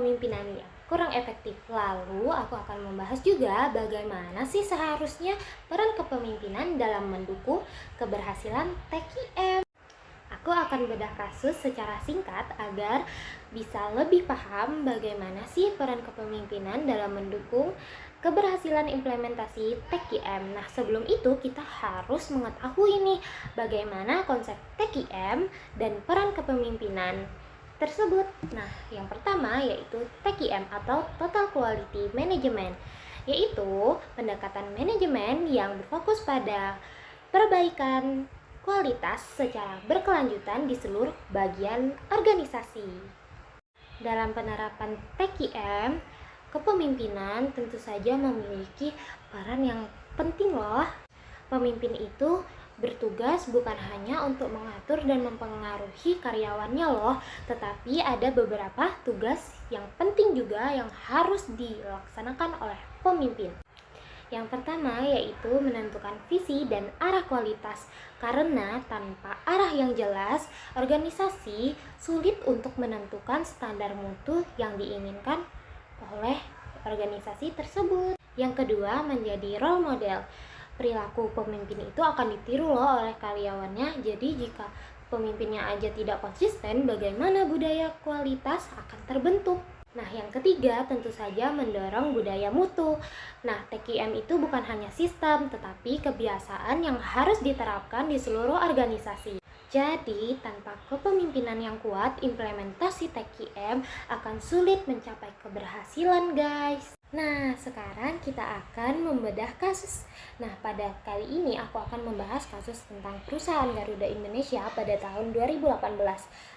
kepemimpinan yang kurang efektif. Lalu aku akan membahas juga bagaimana sih seharusnya peran kepemimpinan dalam mendukung keberhasilan TKM. Aku akan bedah kasus secara singkat agar bisa lebih paham bagaimana sih peran kepemimpinan dalam mendukung keberhasilan implementasi TKM. Nah, sebelum itu kita harus mengetahui nih bagaimana konsep TKM dan peran kepemimpinan tersebut. Nah, yang pertama yaitu TQM atau Total Quality Management, yaitu pendekatan manajemen yang berfokus pada perbaikan kualitas secara berkelanjutan di seluruh bagian organisasi. Dalam penerapan TQM, kepemimpinan tentu saja memiliki peran yang penting loh. Pemimpin itu bertugas bukan hanya untuk mengatur dan mempengaruhi karyawannya loh, tetapi ada beberapa tugas yang penting juga yang harus dilaksanakan oleh pemimpin. Yang pertama yaitu menentukan visi dan arah kualitas, karena tanpa arah yang jelas, organisasi sulit untuk menentukan standar mutu yang diinginkan oleh organisasi tersebut. Yang kedua, menjadi role model. Perilaku pemimpin itu akan ditiru loh oleh karyawannya. Jadi jika pemimpinnya aja tidak konsisten, bagaimana budaya kualitas akan terbentuk? Nah, yang ketiga tentu saja mendorong budaya mutu. Nah, TQM itu bukan hanya sistem, tetapi kebiasaan yang harus diterapkan di seluruh organisasi. Jadi, tanpa kepemimpinan yang kuat, implementasi TQM akan sulit mencapai keberhasilan, guys. Nah, sekarang kita akan membedah kasus. Nah, pada kali ini aku akan membahas kasus tentang perusahaan Garuda Indonesia pada tahun 2018.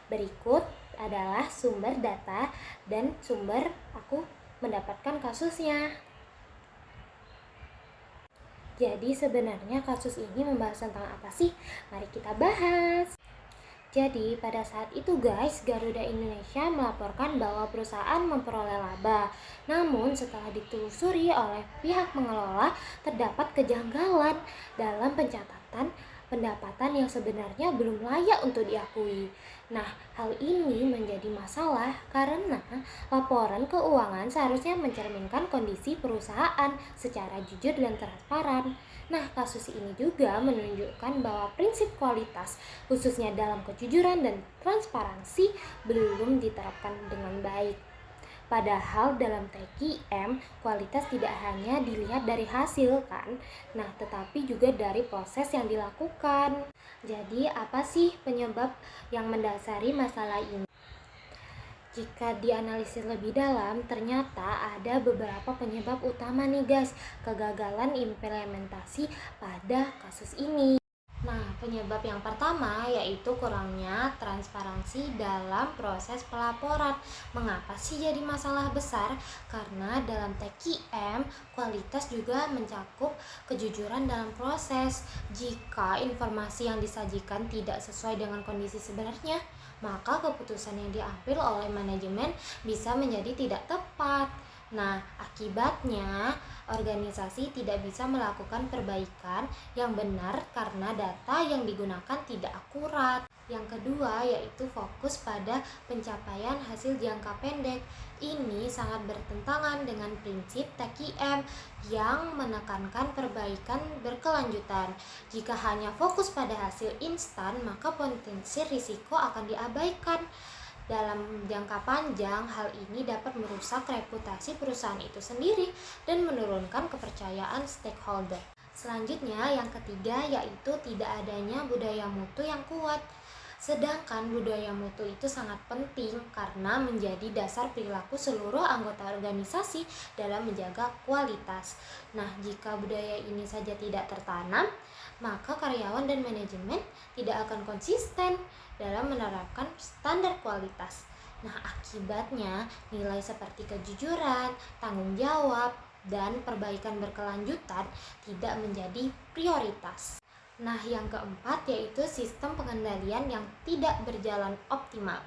Berikut adalah sumber data dan sumber aku mendapatkan kasusnya. Jadi sebenarnya kasus ini membahas tentang apa sih? Mari kita bahas. Jadi pada saat itu guys, Garuda Indonesia melaporkan bahwa perusahaan memperoleh laba. Namun setelah ditelusuri oleh pihak pengelola, terdapat kejanggalan dalam pencatatan pendapatan yang sebenarnya belum layak untuk diakui. Nah, hal ini menjadi masalah karena laporan keuangan seharusnya mencerminkan kondisi perusahaan secara jujur dan transparan. Nah, kasus ini juga menunjukkan bahwa prinsip kualitas, khususnya dalam kejujuran dan transparansi, belum diterapkan dengan baik. Padahal dalam TQM, kualitas tidak hanya dilihat dari hasil kan, nah tetapi juga dari proses yang dilakukan. Jadi apa sih penyebab yang mendasari masalah ini? Jika dianalisis lebih dalam, ternyata ada beberapa penyebab utama nih guys, kegagalan implementasi pada kasus ini. Nah, penyebab yang pertama yaitu kurangnya transparansi dalam proses pelaporan. Mengapa sih jadi masalah besar? Karena dalam TQM, kualitas juga mencakup kejujuran dalam proses. Jika informasi yang disajikan tidak sesuai dengan kondisi sebenarnya, maka keputusan yang diambil oleh manajemen bisa menjadi tidak tepat. Nah, akibatnya organisasi tidak bisa melakukan perbaikan yang benar karena data yang digunakan tidak akurat. Yang kedua yaitu fokus pada pencapaian hasil jangka pendek. Ini sangat bertentangan dengan prinsip TQM yang menekankan perbaikan berkelanjutan. Jika hanya fokus pada hasil instan, maka potensi risiko akan diabaikan. Dalam jangka panjang, hal ini dapat merusak reputasi perusahaan itu sendiri dan menurunkan kepercayaan stakeholder. Selanjutnya, yang ketiga yaitu tidak adanya budaya mutu yang kuat. Sedangkan budaya mutu itu sangat penting karena menjadi dasar perilaku seluruh anggota organisasi dalam menjaga kualitas. Nah, jika budaya ini saja tidak tertanam, maka karyawan dan manajemen tidak akan konsisten dalam menerapkan standar kualitas. Nah, akibatnya nilai seperti kejujuran, tanggung jawab, dan perbaikan berkelanjutan tidak menjadi prioritas. Nah, yang keempat yaitu sistem pengendalian yang tidak berjalan optimal.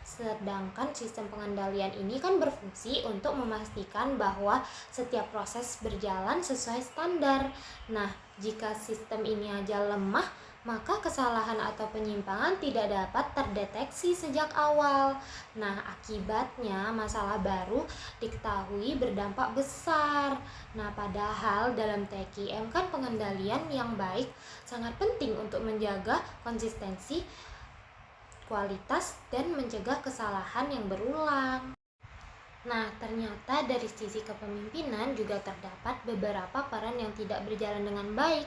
Sedangkan sistem pengendalian ini kan berfungsi untuk memastikan bahwa setiap proses berjalan sesuai standar. Nah, jika sistem ini aja lemah, maka kesalahan atau penyimpangan tidak dapat terdeteksi sejak awal. Nah, akibatnya masalah baru diketahui berdampak besar. Nah, padahal dalam TQM kan pengendalian yang baik sangat penting untuk menjaga konsistensi, kualitas, dan mencegah kesalahan yang berulang. Nah, ternyata dari sisi kepemimpinan juga terdapat beberapa peran yang tidak berjalan dengan baik,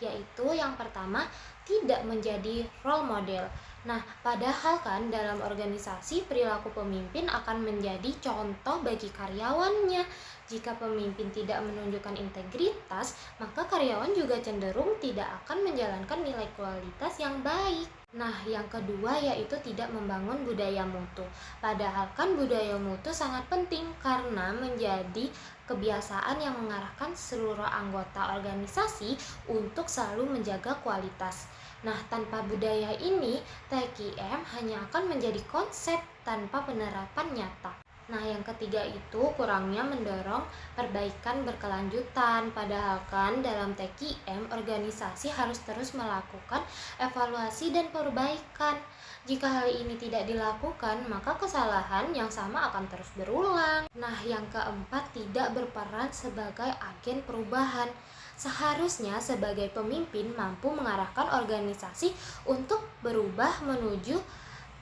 yaitu yang pertama, tidak menjadi role model. Nah, padahal kan dalam organisasi perilaku pemimpin akan menjadi contoh bagi karyawannya. Jika pemimpin tidak menunjukkan integritas, maka karyawan juga cenderung tidak akan menjalankan nilai kualitas yang baik. Nah, yang kedua yaitu tidak membangun budaya mutu. Padahal kan budaya mutu sangat penting karena menjadi kebiasaan yang mengarahkan seluruh anggota organisasi untuk selalu menjaga kualitas. Nah, tanpa budaya ini, TQM hanya akan menjadi konsep tanpa penerapan nyata. Nah, yang ketiga itu kurangnya mendorong perbaikan berkelanjutan. Padahal kan dalam TQM organisasi harus terus melakukan evaluasi dan perbaikan. Jika hal ini tidak dilakukan, maka kesalahan yang sama akan terus berulang. Nah, yang keempat, tidak berperan sebagai agen perubahan. Seharusnya sebagai pemimpin mampu mengarahkan organisasi untuk berubah menuju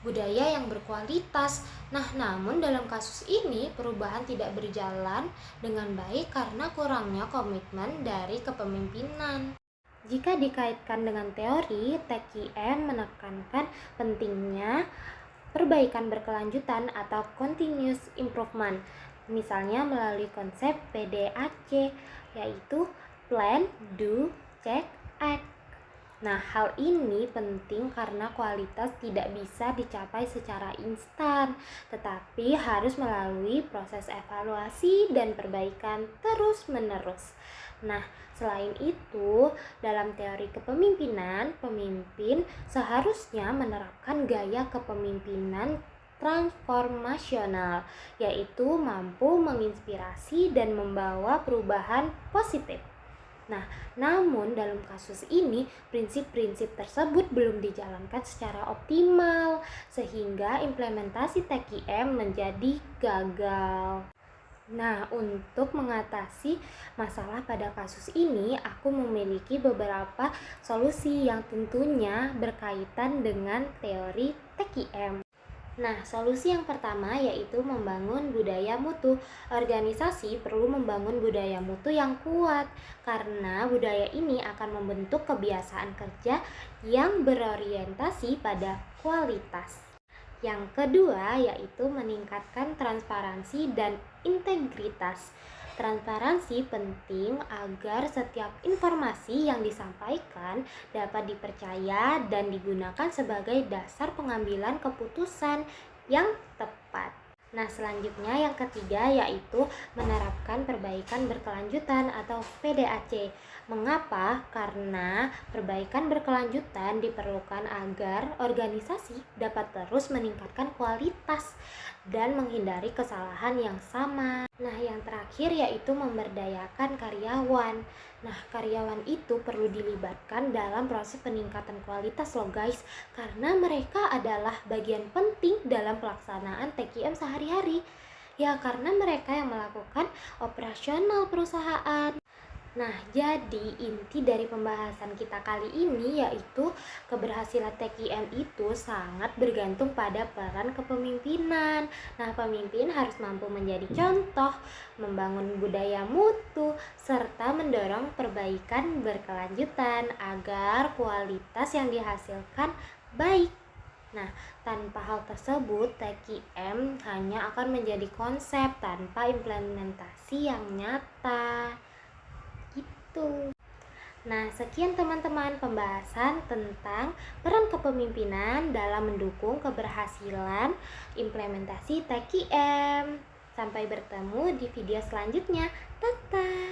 budaya yang berkualitas. Nah, namun dalam kasus ini perubahan tidak berjalan dengan baik karena kurangnya komitmen dari kepemimpinan. Jika dikaitkan dengan teori, TQM menekankan pentingnya perbaikan berkelanjutan atau continuous improvement. Misalnya melalui konsep PDAC, yaitu Plan, Do, Check, Act. Nah, hal ini penting karena kualitas tidak bisa dicapai secara instan, tetapi harus melalui proses evaluasi dan perbaikan terus-menerus. Nah, selain itu, dalam teori kepemimpinan, pemimpin seharusnya menerapkan gaya kepemimpinan transformasional, yaitu mampu menginspirasi dan membawa perubahan positif. Nah, namun dalam kasus ini prinsip-prinsip tersebut belum dijalankan secara optimal sehingga implementasi TQM menjadi gagal. Nah, untuk mengatasi masalah pada kasus ini, aku memiliki beberapa solusi yang tentunya berkaitan dengan teori TQM. Nah, solusi yang pertama yaitu membangun budaya mutu. Organisasi perlu membangun budaya mutu yang kuat karena budaya ini akan membentuk kebiasaan kerja yang berorientasi pada kualitas. Yang kedua yaitu meningkatkan transparansi dan integritas. Transparansi penting agar setiap informasi yang disampaikan dapat dipercaya dan digunakan sebagai dasar pengambilan keputusan yang tepat. Nah, selanjutnya yang ketiga yaitu menerapkan perbaikan berkelanjutan atau PDAC. Mengapa? Karena perbaikan berkelanjutan diperlukan agar organisasi dapat terus meningkatkan kualitas dan menghindari kesalahan yang sama. Nah, yang terakhir yaitu memberdayakan karyawan. Nah, karyawan itu perlu dilibatkan dalam proses peningkatan kualitas loh guys, karena mereka adalah bagian penting dalam pelaksanaan TQM sehari-hari. Ya, karena mereka yang melakukan operasional perusahaan. Nah, jadi inti dari pembahasan kita kali ini yaitu keberhasilan TQM itu sangat bergantung pada peran kepemimpinan. Nah, pemimpin harus mampu menjadi contoh, membangun budaya mutu, serta mendorong perbaikan berkelanjutan agar kualitas yang dihasilkan baik. Nah, tanpa hal tersebut, TQM hanya akan menjadi konsep tanpa implementasi yang nyata. Nah, sekian teman-teman pembahasan tentang peran kepemimpinan dalam mendukung keberhasilan implementasi TQM. Sampai bertemu di video selanjutnya. Dadah.